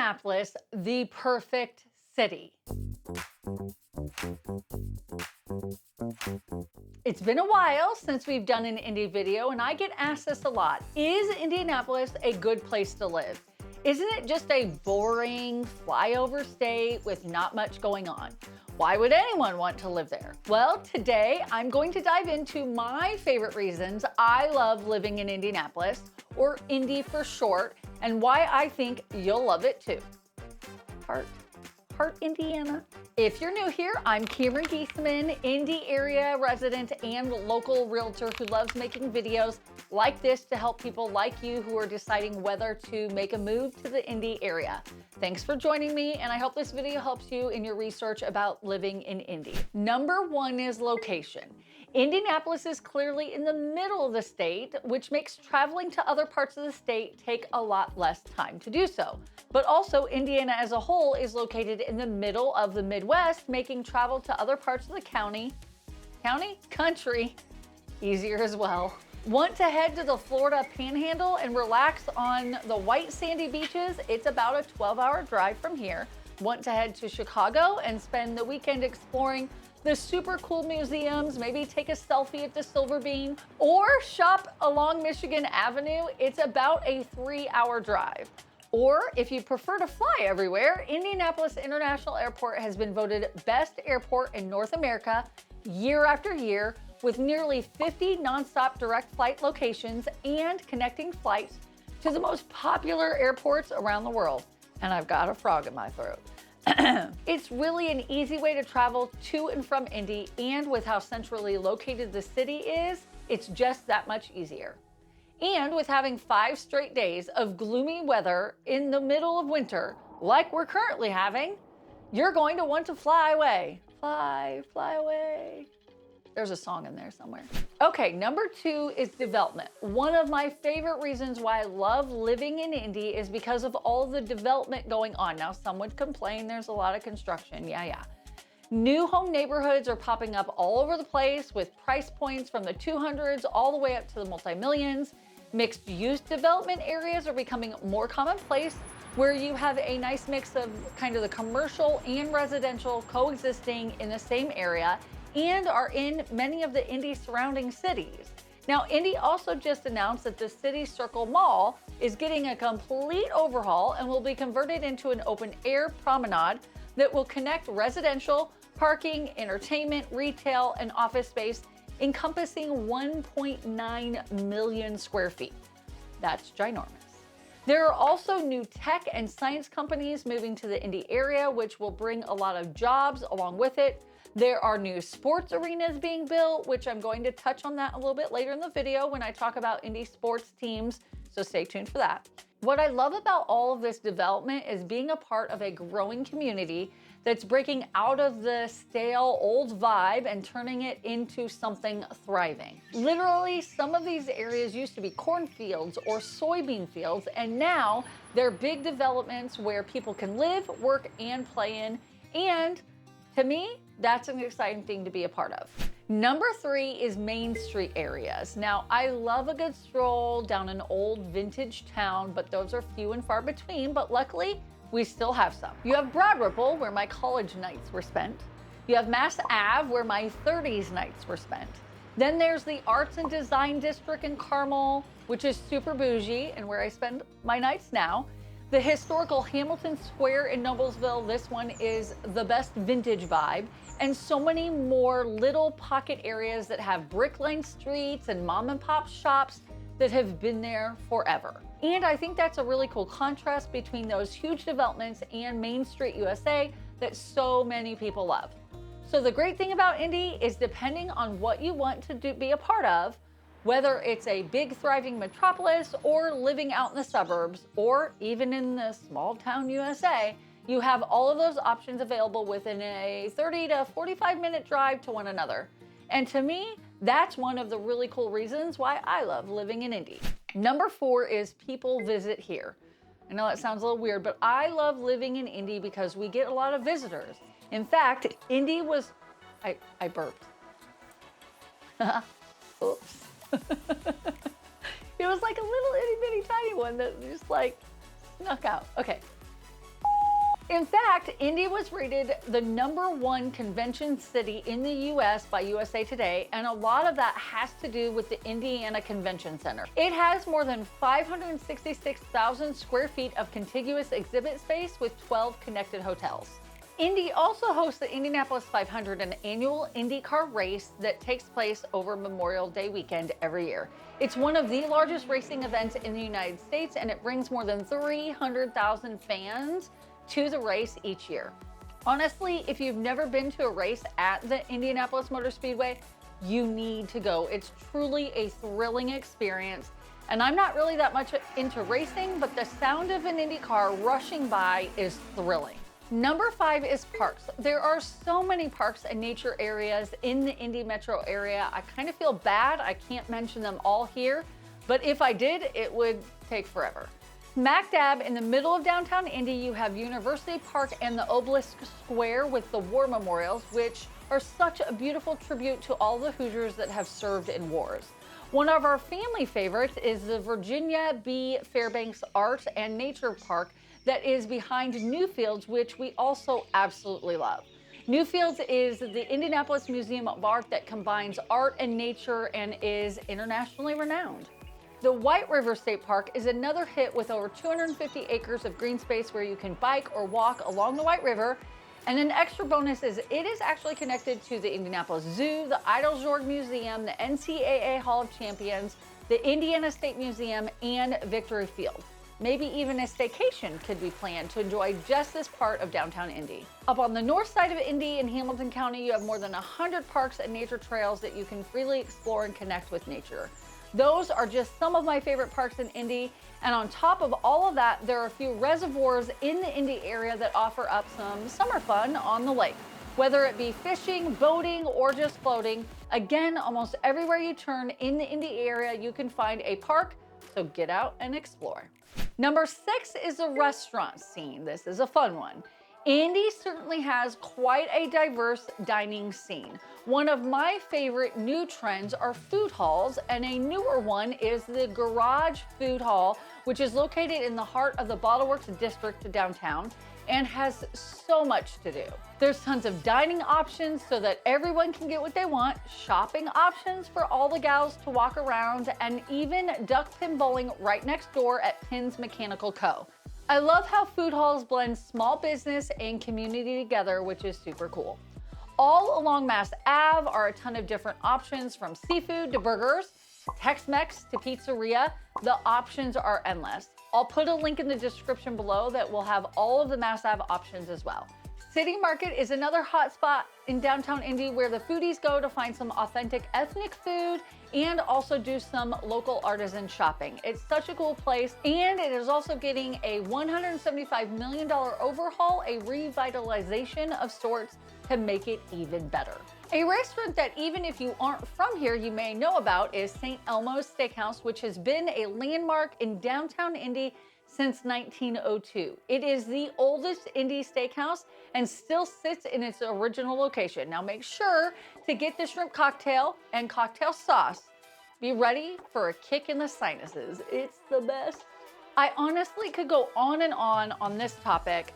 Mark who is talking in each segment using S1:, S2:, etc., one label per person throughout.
S1: Indianapolis the perfect city? It's been a while since we've done an Indy video, and I get asked this a lot. Is Indianapolis a good place to live? Isn't it just a boring flyover state with not much going on? Why would anyone want to live there? Well, today I'm going to dive into my favorite reasons I love living in Indianapolis, or Indy for short, and why I think you'll love it too. Heart, Indiana. If you're new here, I'm Cameron Geesaman, Indy area resident and local realtor who loves making videos like this to help people like you who are deciding whether to make a move to the Indy area. Thanks for joining me, and I hope this video helps you in your research about living in Indy. Number one is location. Indianapolis is clearly in the middle of the state, which makes traveling to other parts of the state take a lot less time to do so. But also, Indiana as a whole is located in the middle of the Midwest, making travel to other parts of the country, easier as well. Want to head to the Florida Panhandle and relax on the white sandy beaches? It's about a 12-hour drive from here. Want to head to Chicago and spend the weekend exploring the super cool museums, maybe take a selfie at the Silver Bean, or shop along Michigan Avenue? It's about a 3-hour drive. Or if you prefer to fly everywhere, Indianapolis International Airport has been voted best airport in North America year after year, with nearly 50 nonstop direct flight locations and connecting flights to the most popular airports around the world. And I've got a frog in my throat. It's really an easy way to travel to and from Indy, and with how centrally located the city is, it's just that much easier. And with having 5 straight days of gloomy weather in the middle of winter, like we're currently having, you're going to want to fly away. Fly away. There's a song in there somewhere. Okay, number 2 is development. One of my favorite reasons why I love living in Indy is because of all the development going on. Now, some would complain there's a lot of construction. Yeah. New home neighborhoods are popping up all over the place with price points from the 200s all the way up to the multi-millions. Mixed use development areas are becoming more commonplace, where you have a nice mix of kind of the commercial and residential coexisting in the same area, and are in many of the Indy surrounding cities. Now, Indy also just announced that the City Circle Mall is getting a complete overhaul and will be converted into an open air promenade that will connect residential, parking, entertainment, retail, and office space, encompassing 1.9 million square feet. That's ginormous. There are also new tech and science companies moving to the Indy area, which will bring a lot of jobs along with it. There are new sports arenas being built, which I'm going to touch on that a little bit later in the video when I talk about Indy sports teams, so stay tuned for that. What I love about all of this development is being a part of a growing community that's breaking out of the stale old vibe and turning it into something thriving. Literally, some of these areas used to be cornfields or soybean fields, and now they're big developments where people can live, work, and play in. And to me, that's an exciting thing to be a part of. Number 3 is Main Street areas. Now, I love a good stroll down an old vintage town, but those are few and far between, but luckily, we still have some. You have Broad Ripple, where my college nights were spent. You have Mass Ave, where my 30s nights were spent. Then there's the Arts and Design District in Carmel, which is super bougie and where I spend my nights now. The historical Hamilton Square in Noblesville, this one is the best vintage vibe, and so many more little pocket areas that have brick-lined streets and mom and pop shops that have been there forever. And I think that's a really cool contrast between those huge developments and Main Street USA that so many people love. So the great thing about Indy is, depending on what you want to be a part of, whether it's a big thriving metropolis or living out in the suburbs, or even in the small town USA, you have all of those options available within a 30 to 45 minute drive to one another. And to me, that's one of the really cool reasons why I love living in Indy. Number 4 is people visit here. I know that sounds a little weird, but I love living in Indy because we get a lot of visitors. In fact, Indy was, I burped. Oops. It was like a little itty bitty tiny one that just like snuck out. Okay. In fact, Indy was rated the #1 convention city in the US by USA Today, and a lot of that has to do with the Indiana Convention Center. It has more than 566,000 square feet of contiguous exhibit space with 12 connected hotels. Indy also hosts the Indianapolis 500, an annual IndyCar race that takes place over Memorial Day weekend every year. It's one of the largest racing events in the United States, and it brings more than 300,000 fans to the race each year. Honestly, if you've never been to a race at the Indianapolis Motor Speedway, you need to go. It's truly a thrilling experience. And I'm not really that much into racing, but the sound of an Indy car rushing by is thrilling. Number 5 is parks. There are so many parks and nature areas in the Indy metro area. I kind of feel bad I can't mention them all here, but if I did, it would take forever. Smack dab in the middle of downtown Indy, you have University Park and the Obelisk Square with the war memorials, which are such a beautiful tribute to all the Hoosiers that have served in wars. One of our family favorites is the Virginia B. Fairbanks Art and Nature Park that is behind Newfields, which we also absolutely love. Newfields is the Indianapolis Museum of Art that combines art and nature and is internationally renowned. The White River State Park is another hit with over 250 acres of green space where you can bike or walk along the White River. And an extra bonus is it is actually connected to the Indianapolis Zoo, the Idle-Zorg Museum, the NCAA Hall of Champions, the Indiana State Museum, and Victory Field. Maybe even a staycation could be planned to enjoy just this part of downtown Indy. Up on the north side of Indy in Hamilton County, you have more than 100 parks and nature trails that you can freely explore and connect with nature. Those are just some of my favorite parks in Indy. And on top of all of that, there are a few reservoirs in the Indy area that offer up some summer fun on the lake. Whether it be fishing, boating, or just floating, again, almost everywhere you turn in the Indy area, you can find a park, so get out and explore. Number 6 is the restaurant scene. This is a fun one. Indy certainly has quite a diverse dining scene. One of my favorite new trends are food halls, and a newer one is the Garage Food Hall, which is located in the heart of the Bottle Works district downtown and has so much to do. There's tons of dining options so that everyone can get what they want, shopping options for all the gals to walk around, and even duck pin bowling right next door at Pins Mechanical Co. I love how food halls blend small business and community together, which is super cool. All along Mass Ave are a ton of different options, from seafood to burgers, Tex-Mex to pizzeria. The options are endless. I'll put a link in the description below that will have all of the Mass Ave options as well. City Market is another hot spot in downtown Indy where the foodies go to find some authentic ethnic food and also do some local artisan shopping. It's such a cool place, and it is also getting a $175 million overhaul, a revitalization of sorts to make it even better. A restaurant that even if you aren't from here, you may know about is St. Elmo's Steakhouse, which has been a landmark in downtown Indy since 1902. It is the oldest Indy steakhouse and still sits in its original location. Now make sure to get the shrimp cocktail and cocktail sauce. Be ready for a kick in the sinuses. It's the best. I honestly could go on and on this topic,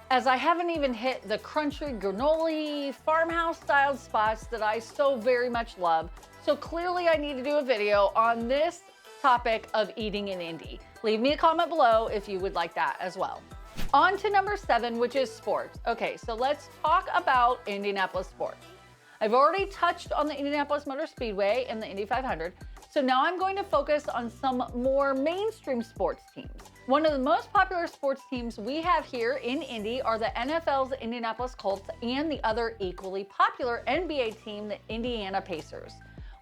S1: as I haven't even hit the crunchy granola farmhouse styled spots that I so very much love. So clearly I need to do a video on this topic of eating in Indy. Leave me a comment below if you would like that as well. On to number 7, which is sports. Okay, so let's talk about Indianapolis sports. I've already touched on the Indianapolis Motor Speedway and the Indy 500, so now I'm going to focus on some more mainstream sports teams. One of the most popular sports teams we have here in Indy are the NFL's Indianapolis Colts and the other equally popular NBA team, the Indiana Pacers.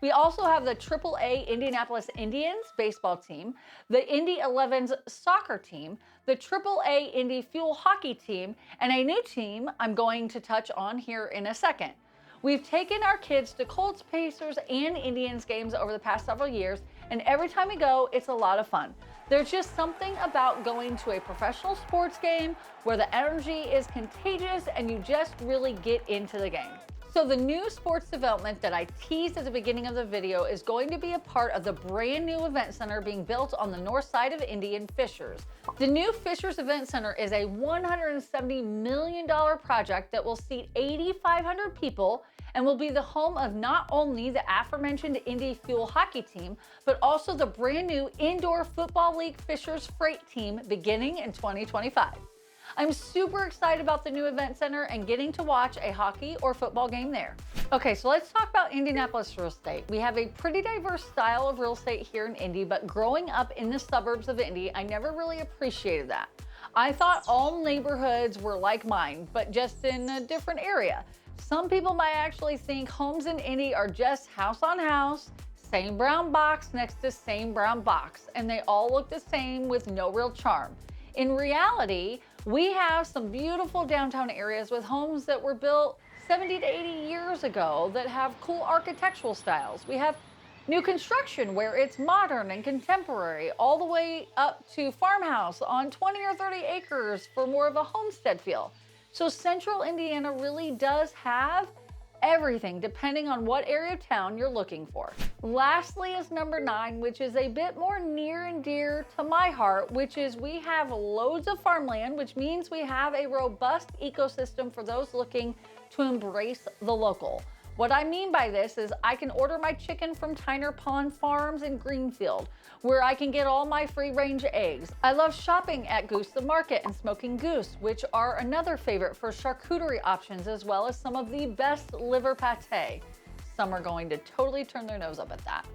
S1: We also have the AAA Indianapolis Indians baseball team, the Indy 11's soccer team, the AAA Indy Fuel hockey team, and a new team I'm going to touch on here in a second. We've taken our kids to Colts, Pacers, and Indians games over the past several years, and every time we go, it's a lot of fun. There's just something about going to a professional sports game where the energy is contagious and you just really get into the game. So the new sports development that I teased at the beginning of the video is going to be a part of the brand new event center being built on the north side of Indy in Fishers. The new Fishers Event Center is a $170 million project that will seat 8,500 people and will be the home of not only the aforementioned Indy Fuel hockey team, but also the brand new Indoor Football League Fishers Freight team beginning in 2025. I'm super excited about the new event center and getting to watch a hockey or football game there. Okay, so let's talk about Indianapolis real estate. We have a pretty diverse style of real estate here in Indy, but growing up in the suburbs of Indy, I never really appreciated that. I thought all neighborhoods were like mine, but just in a different area. Some people might actually think homes in Indy are just house on house, same brown box next to same brown box, and they all look the same with no real charm. In reality, we have some beautiful downtown areas with homes that were built 70 to 80 years ago that have cool architectural styles. We have new construction where it's modern and contemporary, all the way up to farmhouse on 20 or 30 acres for more of a homestead feel. So Central Indiana really does have everything depending on what area of town you're looking for. Lastly is number 9, which is a bit more near and dear to my heart, which is we have loads of farmland, which means we have a robust ecosystem for those looking to embrace the local. What I mean by this is I can order my chicken from Tyner Pond Farms in Greenfield, where I can get all my free-range eggs. I love shopping at Goose the Market and Smoking Goose, which are another favorite for charcuterie options, as well as some of the best liver pate. Some are going to totally turn their nose up at that.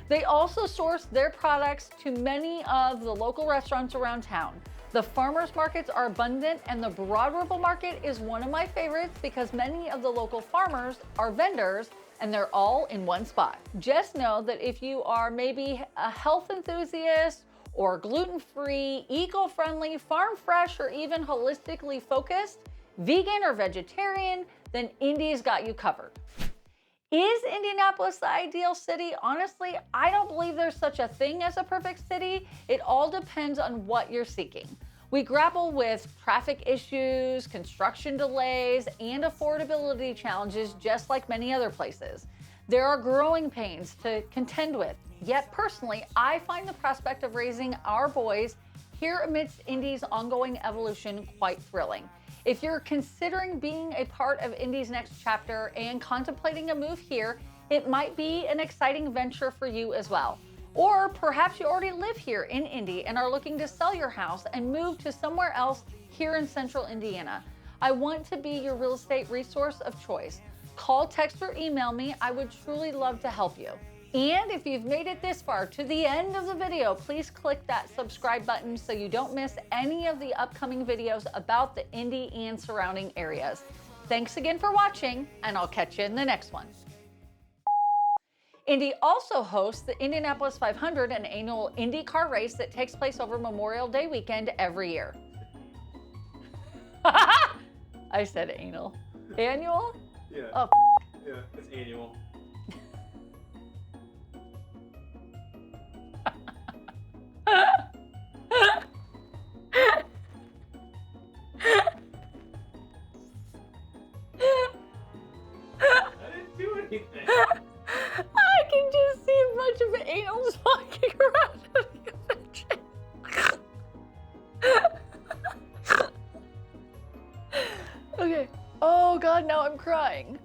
S1: They also source their products to many of the local restaurants around town. The farmers markets are abundant, and the Broad Ripple Market is one of my favorites because many of the local farmers are vendors and they're all in one spot. Just know that if you are maybe a health enthusiast or gluten-free, eco-friendly, farm fresh, or even holistically focused, vegan or vegetarian, then Indy's got you covered. Is Indianapolis the ideal city? Honestly, I don't believe there's such a thing as a perfect city. It all depends on what you're seeking. We grapple with traffic issues, construction delays, and affordability challenges just like many other places. There are growing pains to contend with. Yet personally, I find the prospect of raising our boys here amidst Indy's ongoing evolution quite thrilling. If you're considering being a part of Indy's next chapter and contemplating a move here, it might be an exciting venture for you as well. Or perhaps you already live here in Indy and are looking to sell your house and move to somewhere else here in Central Indiana. I want to be your real estate resource of choice. Call, text, or email me. I would truly love to help you. And if you've made it this far to the end of the video, please click that subscribe button so you don't miss any of the upcoming videos about the Indy and surrounding areas. Thanks again for watching, and I'll catch you in the next one. Indy also hosts the Indianapolis 500, an annual Indy car race that takes place over Memorial Day weekend every year. I said anal. Annual?
S2: Yeah.
S1: Oh.
S2: Yeah, it's annual. I didn't do anything.
S1: I can just see a bunch of anals walking around having a Okay. Oh God, now I'm crying.